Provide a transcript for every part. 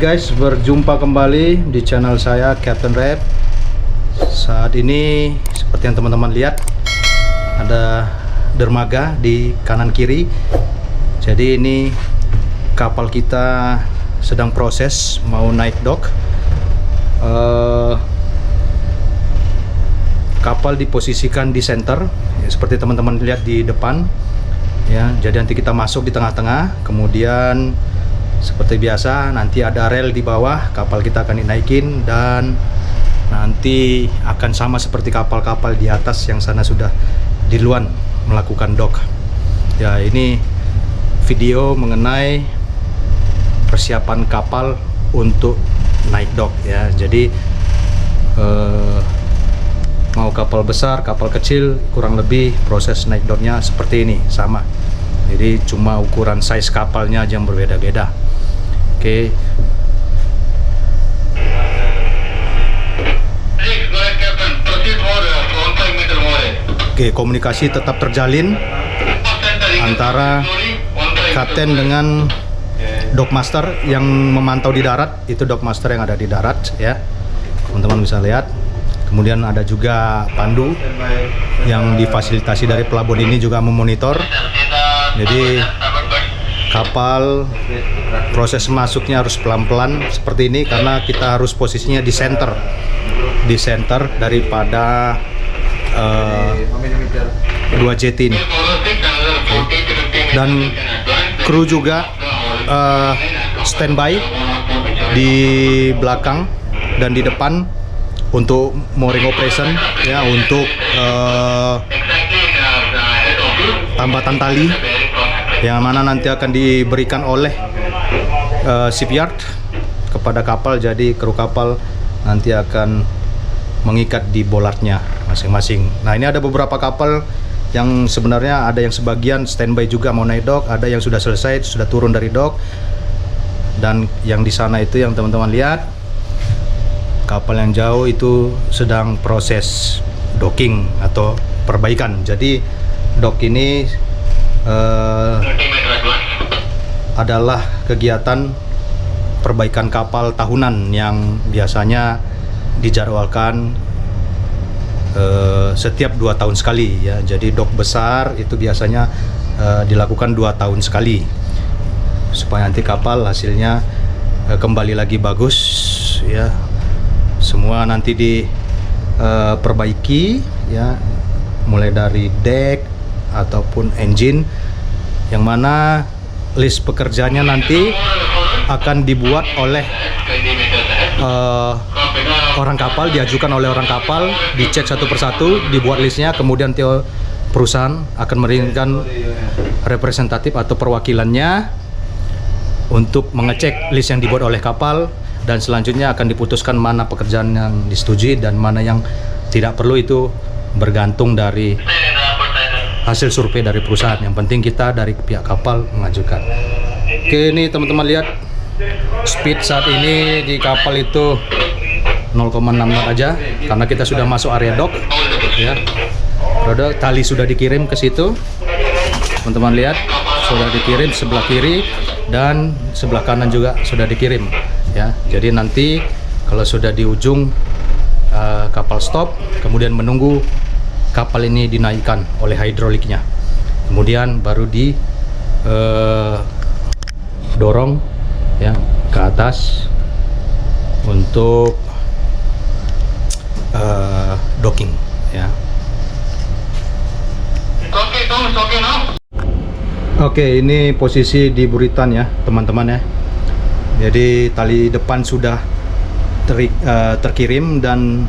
Guys, berjumpa kembali di channel saya Captain Red. Saat ini seperti yang teman-teman lihat, ada dermaga di kanan kiri. Jadi ini kapal kita sedang proses mau naik dock. Kapal diposisikan di center ya, seperti teman-teman lihat di depan ya. Jadi nanti kita masuk di tengah-tengah, kemudian seperti biasa nanti ada rel di bawah, kapal kita akan dinaikin dan nanti akan sama seperti kapal-kapal di atas yang sana sudah duluan melakukan dock. Ya, ini video mengenai persiapan kapal untuk naik dock ya. Jadi mau kapal besar, kapal kecil, kurang lebih proses naik docknya seperti ini, sama. Jadi cuma ukuran size kapalnya aja yang berbeda-beda. Oke. Oke, komunikasi tetap terjalin antara kapten dengan dockmaster yang memantau di darat. Itu dockmaster yang ada di darat ya, teman-teman bisa lihat. Kemudian ada juga pandu yang difasilitasi dari pelabuhan ini juga memonitor. Jadi kapal proses masuknya harus pelan-pelan seperti ini karena kita harus posisinya di center daripada dua jet ini. Dan kru juga standby di belakang dan di depan untuk mooring operation ya, untuk tambatan tali yang mana nanti akan diberikan oleh shipyard kepada kapal. Jadi kru kapal nanti akan mengikat di bolatnya masing-masing. Nah, ini ada beberapa kapal yang sebenarnya ada yang sebagian standby juga mau naik dock, ada yang sudah selesai, sudah turun dari dock. Dan yang di sana itu yang teman-teman lihat, kapal yang jauh itu sedang proses docking atau perbaikan. Jadi dock ini adalah kegiatan perbaikan kapal tahunan yang biasanya dijadwalkan setiap 2 tahun sekali ya. Jadi dock besar itu biasanya dilakukan 2 tahun sekali supaya nanti kapal hasilnya kembali lagi bagus ya. Semua nanti diperbaiki ya, mulai dari deck ataupun engine, yang mana list pekerjaannya nanti akan dibuat oleh orang kapal, diajukan oleh orang kapal, dicek satu persatu, dibuat listnya, kemudian perusahaan akan mengirimkan representatif atau perwakilannya untuk mengecek list yang dibuat oleh kapal, dan selanjutnya akan diputuskan mana pekerjaan yang disetujui dan mana yang tidak perlu. Itu bergantung dari hasil survei dari perusahaan. Yang penting kita dari pihak kapal mengajukan. Oke, ini teman-teman lihat speed saat ini di kapal itu 0,6 knot aja karena kita sudah masuk area dock ya. Roda tali sudah dikirim ke situ, teman-teman lihat, sudah dikirim sebelah kiri dan sebelah kanan juga sudah dikirim ya. Jadi nanti kalau sudah di ujung kapal stop, kemudian menunggu kapal ini dinaikkan oleh hidroliknya, kemudian baru di dorong ya ke atas untuk docking ya. Oke, ini posisi di buritan ya teman-teman ya. Jadi tali depan sudah terkirim dan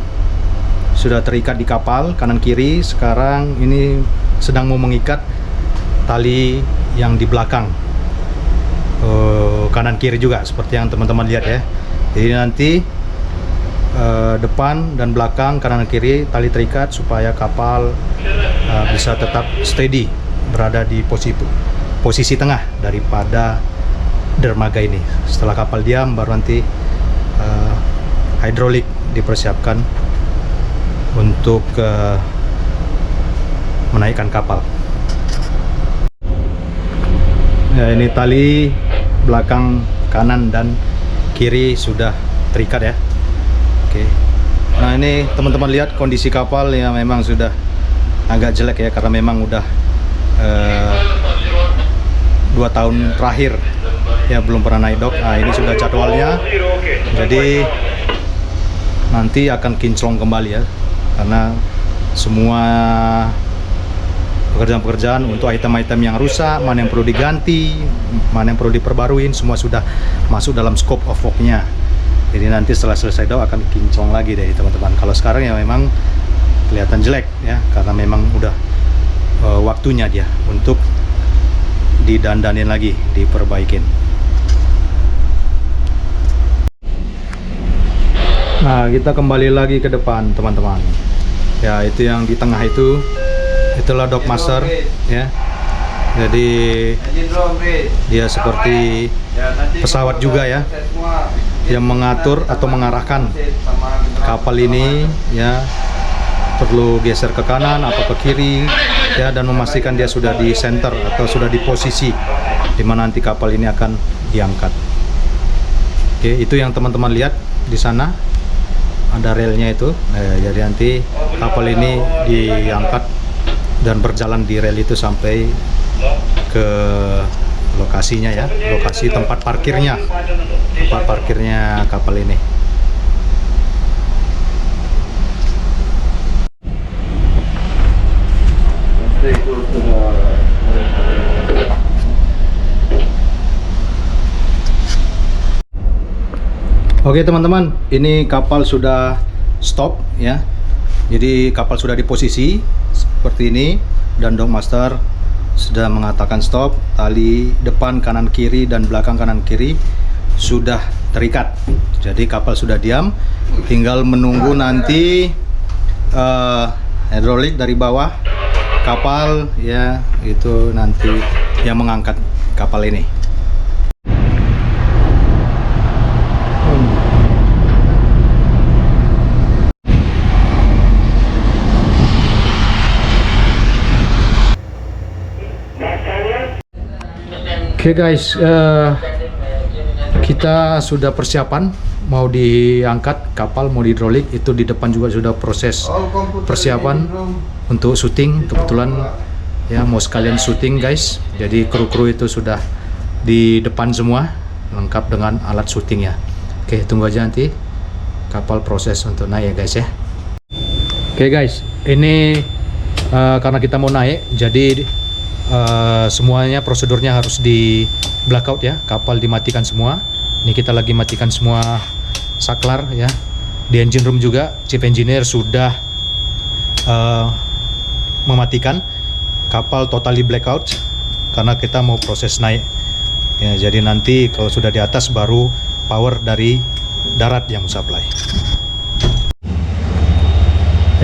sudah terikat di kapal kanan kiri. Sekarang ini sedang mau mengikat tali yang di belakang kanan kiri juga seperti yang teman-teman lihat ya. Jadi nanti depan dan belakang kanan kiri tali terikat supaya kapal bisa tetap steady berada di posisi tengah daripada dermaga ini. Setelah kapal diam baru nanti hidrolik dipersiapkan untuk menaikkan kapal. Ya, ini tali belakang kanan dan kiri sudah terikat ya. Oke. Nah ini teman-teman lihat kondisi kapal yang memang sudah agak jelek ya, karena memang udah 2 tahun terakhir ya belum pernah naik dok. Nah ini sudah jadwalnya, jadi nanti akan kinclong kembali ya, karena semua pekerjaan-pekerjaan untuk item-item yang rusak, mana yang perlu diganti, mana yang perlu diperbaruin, semua sudah masuk dalam scope of work-nya. Jadi nanti setelah selesai dok akan kinclong lagi deh teman-teman. Kalau sekarang ya memang kelihatan jelek ya, karena memang udah waktunya dia untuk didandanin lagi, diperbaikin. Nah kita kembali lagi ke depan teman-teman ya, itu yang di tengah itu itulah dock master ya. Jadi dia seperti pesawat juga ya, yang mengatur atau mengarahkan kapal ini ya, perlu geser ke kanan atau ke kiri ya, dan memastikan dia sudah di center atau sudah di posisi dimana nanti kapal ini akan diangkat. Oke, itu yang teman-teman lihat di sana ada relnya itu. Jadi nanti kapal ini diangkat dan berjalan di rel itu sampai ke lokasinya ya, lokasi tempat parkirnya kapal ini. Oke teman-teman, ini kapal sudah stop ya. Jadi kapal sudah di posisi seperti ini dan dock master sudah mengatakan stop. Tali depan kanan kiri dan belakang kanan kiri sudah terikat. Jadi kapal sudah diam, tinggal menunggu nanti hidrolik dari bawah kapal ya, itu nanti yang mengangkat kapal ini. Oke guys, kita sudah persiapan mau diangkat kapal, mau dihidrolik. Itu di depan juga sudah proses persiapan untuk syuting. Kebetulan ya mau sekalian syuting guys. Jadi kru-kru itu sudah di depan semua, lengkap dengan alat syuting ya. Oke, tunggu aja nanti kapal proses untuk naik ya guys ya. Oke guys, ini karena kita mau naik, jadi semuanya prosedurnya harus di blackout ya, kapal dimatikan semua. Ini kita lagi matikan semua saklar ya. Di engine room juga chief engineer sudah mematikan kapal, totally blackout karena kita mau proses naik ya. Jadi nanti kalau sudah di atas baru power dari darat yang supply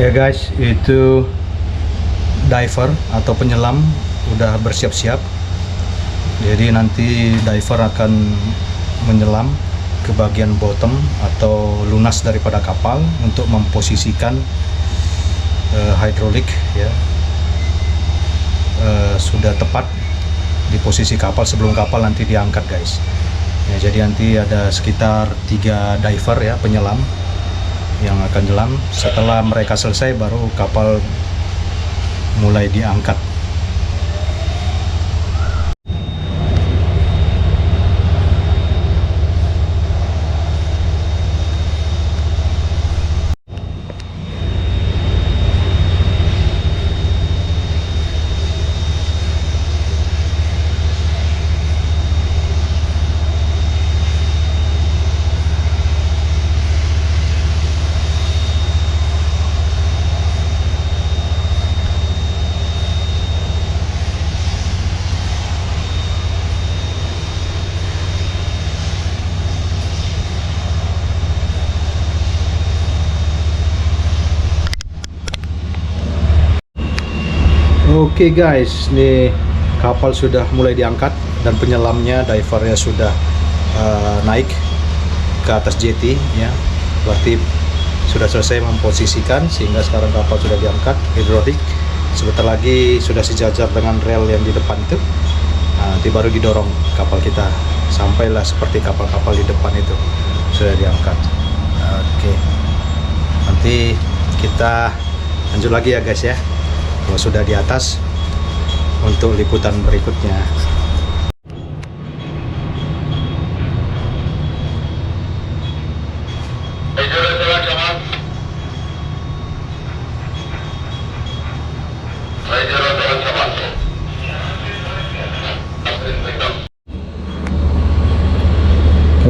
ya guys. Itu diver atau penyelam udah bersiap-siap. Jadi nanti diver akan menyelam ke bagian bottom atau lunas daripada kapal untuk memposisikan hidrolik ya, sudah tepat di posisi kapal sebelum kapal nanti diangkat guys ya. Jadi nanti ada sekitar 3 diver ya, penyelam yang akan nyelam. Setelah mereka selesai baru kapal mulai diangkat. Oke guys, ini kapal sudah mulai diangkat dan penyelamnya, divernya sudah naik ke atas jeti ya. Berarti sudah selesai memposisikan sehingga sekarang kapal sudah diangkat hidrolik. Sebentar lagi sudah sejajar dengan rel yang di depan itu. Nanti baru didorong kapal kita sampailah seperti kapal-kapal di depan itu. sudah diangkat. Oke, nanti kita lanjut lagi ya guys ya, kalau sudah di atas untuk liputan berikutnya.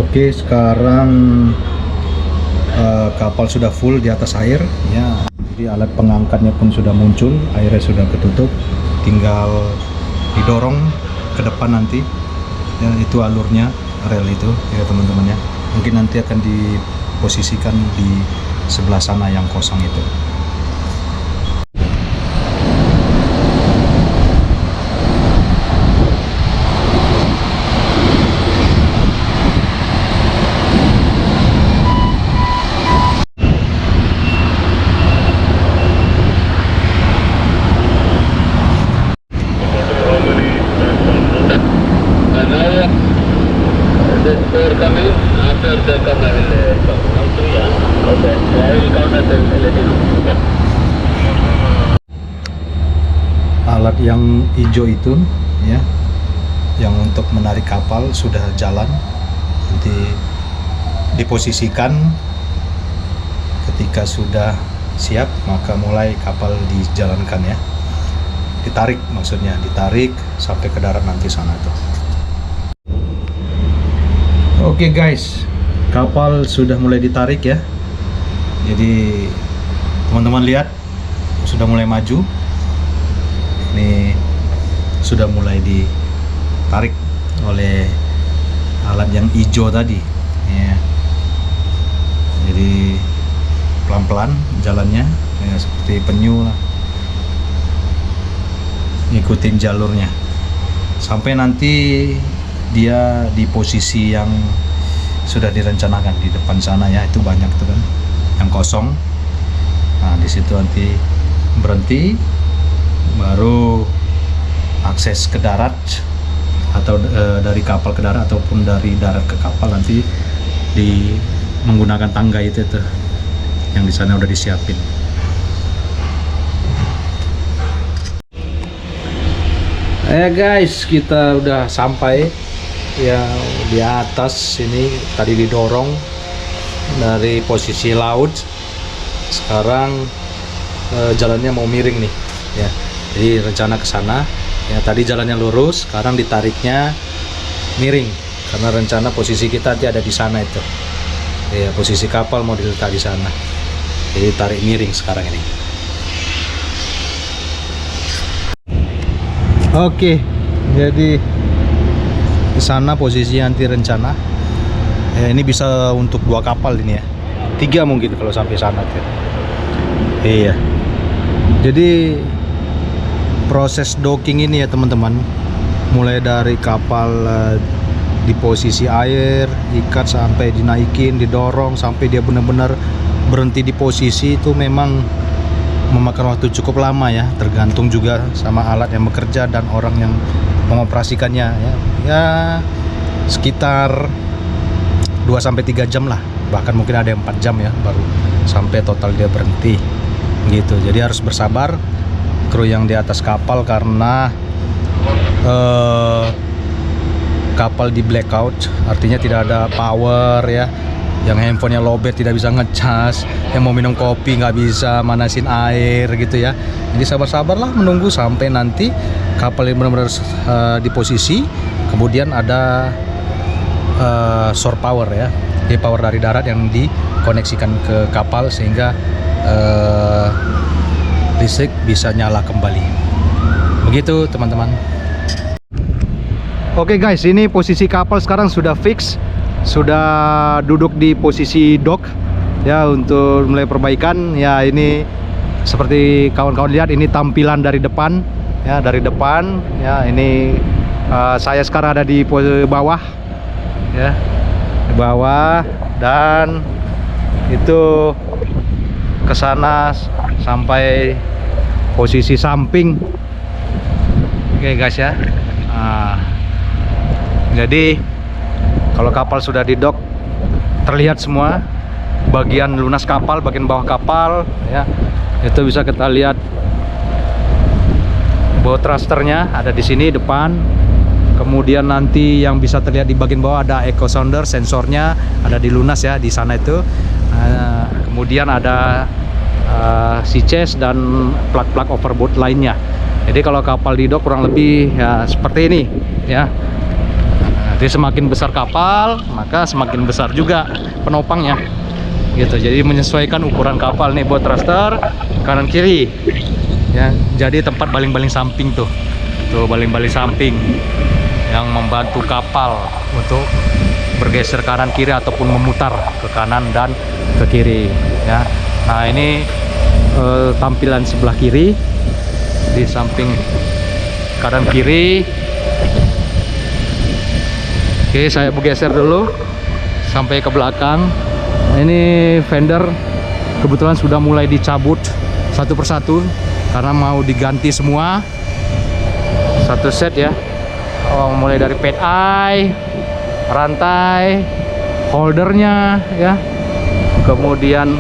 Oke, sekarang kapal sudah full di atas air ya. Jadi alat pengangkatnya pun sudah muncul, airnya sudah ketutup, tinggal didorong ke depan nanti ya. Itu alurnya, rel itu ya teman-teman ya. Mungkin nanti akan diposisikan di sebelah sana yang kosong itu. Alat yang hijau itu ya, yang untuk menarik kapal sudah jalan, nanti diposisikan. Ketika sudah siap maka mulai kapal dijalankan ya, ditarik, maksudnya ditarik sampai ke darat nanti sana tuh. Oke guys, kapal sudah mulai ditarik ya. Jadi teman-teman lihat sudah mulai maju. Ini sudah mulai ditarik oleh alat yang hijau tadi ya. Jadi pelan-pelan jalannya ya, seperti penyu lah, ngikutin jalurnya sampai nanti dia di posisi yang sudah direncanakan di depan sana ya. Itu banyak tuh kan yang kosong. Nah di situ nanti berhenti, baru akses ke darat atau dari kapal ke darat ataupun dari darat ke kapal nanti menggunakan tangga itu tuh yang di sana udah disiapin. Guys, kita udah sampai ya di atas ini. Tadi didorong dari posisi laut, sekarang jalannya mau miring nih ya. Jadi rencana ke sana ya, tadi jalannya lurus, sekarang ditariknya miring karena rencana posisi kita nanti ada di sana itu ya, posisi kapal mau diletak di sana, jadi tarik miring sekarang ini. Oke, jadi di sana posisi nanti rencana ya, ini bisa untuk 2 kapal ini ya, 3 mungkin kalau sampai sana tuh. Iya, jadi proses docking ini ya teman-teman, mulai dari kapal di posisi air, ikat sampai dinaikin, didorong sampai dia benar-benar berhenti di posisi itu memang memakan waktu cukup lama ya, tergantung juga sama alat yang bekerja dan orang yang mengoperasikannya ya. Ya sekitar 2-3 jam lah, bahkan mungkin ada yang 4 jam ya baru sampai total dia berhenti gitu. Jadi harus bersabar kru yang di atas kapal karena kapal di blackout, artinya tidak ada power ya. Yang handphonenya lowbat tidak bisa ngecas, yang mau minum kopi nggak bisa manasin air gitu ya. Jadi sabar-sabarlah menunggu sampai nanti kapal ini benar-benar di posisi, kemudian ada shore power ya, jadi power dari darat yang dikoneksikan ke kapal sehingga listrik bisa nyala kembali. Begitu teman-teman. Oke guys, ini posisi kapal sekarang sudah fix, sudah duduk di posisi dock ya untuk mulai perbaikan ya. Ini seperti kawan-kawan lihat, ini tampilan dari depan ya, dari depan ya. Ini saya sekarang ada di bawah ya, di bawah, dan itu ke sana sampai posisi samping. Oke guys ya. Jadi kalau kapal sudah di dock, terlihat semua bagian lunas kapal, bagian bawah kapal ya. Itu bisa kita lihat bow thrusternya ada di sini depan. Kemudian nanti yang bisa terlihat di bagian bawah ada echo sounder, sensornya ada di lunas ya, di sana itu. Kemudian ada sea chest dan plug-plug overboard lainnya. Jadi kalau kapal di dock kurang lebih ya seperti ini ya. Jadi semakin besar kapal, maka semakin besar juga penopangnya gitu. Jadi menyesuaikan ukuran kapal nih, bow thruster kanan kiri ya. Jadi tempat baling-baling samping tuh baling-baling samping yang membantu kapal untuk bergeser kanan kiri ataupun memutar ke kanan dan ke kiri ya. Nah ini tampilan sebelah kiri, di samping kanan kiri. Oke, saya bergeser dulu sampai ke belakang. Ini fender kebetulan sudah mulai dicabut satu persatu karena mau diganti semua satu set ya. Mulai dari pad eye, rantai, holdernya ya, kemudian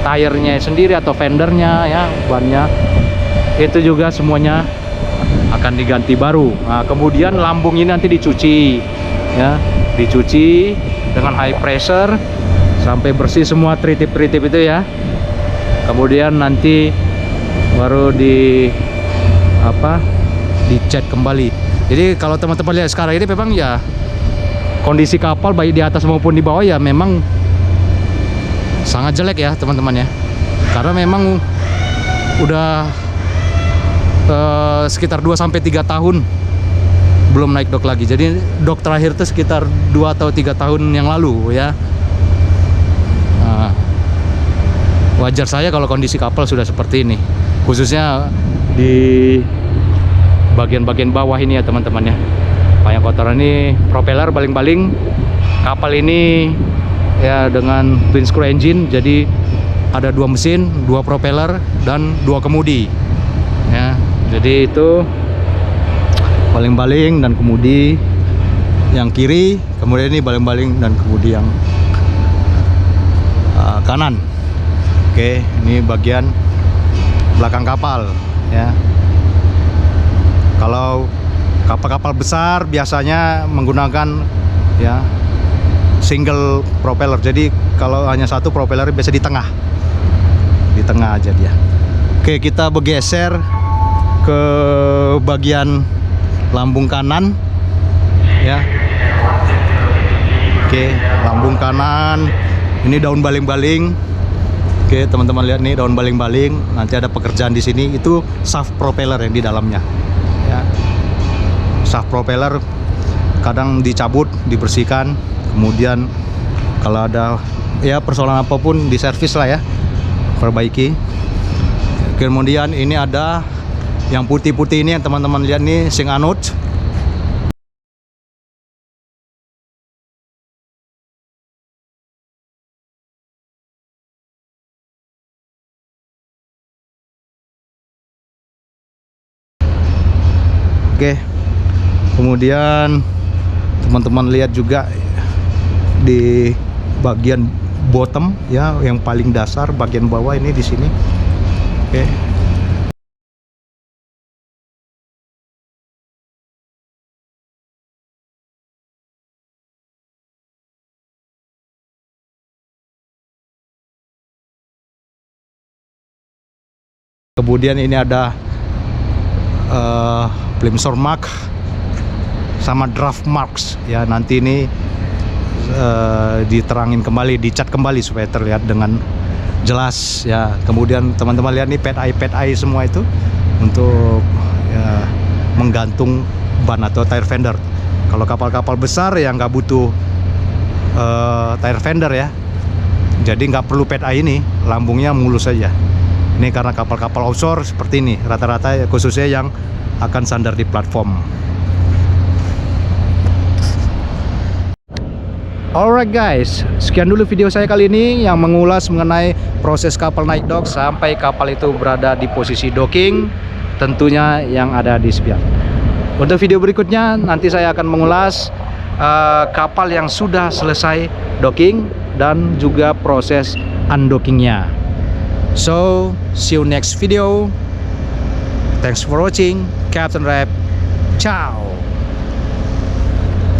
tire-nya sendiri atau fendernya ya, bannya itu juga semuanya akan diganti baru. Nah, kemudian lambung ini nanti dicuci ya, dicuci dengan high pressure sampai bersih semua tritip-tritip itu ya. Kemudian nanti baru dicat kembali. Jadi kalau teman-teman lihat sekarang ini memang ya kondisi kapal baik di atas maupun di bawah ya memang sangat jelek ya teman-teman ya. Karena memang udah sekitar 2-3 tahun belum naik dock lagi. Jadi dock terakhir itu sekitar 2 atau 3 tahun yang lalu ya. Nah, wajar saya kalau kondisi kapal sudah seperti ini, khususnya di bagian-bagian bawah ini ya teman-teman ya. Banyak kotoran. Ini propeller baling-baling kapal ini ya dengan twin screw engine. Jadi ada 2 mesin, 2 propeller dan 2 kemudi ya. Jadi itu baling-baling dan kemudi yang kiri, kemudian ini baling-baling dan kemudi yang kanan. Oke, ini bagian belakang kapal ya. Kalau kapal-kapal besar biasanya menggunakan ya single propeller. Jadi kalau hanya satu propeller biasa di tengah aja dia. Oke, kita bergeser ke bagian lambung kanan ya. Oke, lambung kanan ini daun baling-baling. Oke, teman-teman lihat nih daun baling-baling. Nanti ada pekerjaan di sini, itu shaft propeller yang di dalamnya ya. Shaft propeller kadang dicabut, dibersihkan, kemudian kalau ada ya persoalan apapun diservis lah ya, perbaiki. Kemudian ini ada yang putih-putih ini yang teman-teman lihat nih, sink anode. Oke. Kemudian teman-teman lihat juga di bagian bottom ya, yang paling dasar bagian bawah ini di sini. Oke. Kemudian ini ada Plimsoll mark sama draft marks ya. Nanti ini diterangin kembali, dicat kembali supaya terlihat dengan jelas ya. Kemudian teman-teman lihat nih pad eye semua itu untuk ya, menggantung ban atau tire fender. Kalau kapal-kapal besar yang nggak butuh tire fender ya, jadi nggak perlu pad eye ini, lambungnya mulus saja. Ini karena kapal-kapal offshore seperti ini rata-rata, khususnya yang akan sandar di platform. Alright guys, sekian dulu video saya kali ini yang mengulas mengenai proses kapal naik dock sampai kapal itu berada di posisi docking, tentunya yang ada di spion. Untuk video berikutnya nanti saya akan mengulas kapal yang sudah selesai docking dan juga proses undockingnya. So, see you next video. Thanks for watching. Captain Rap. Ciao.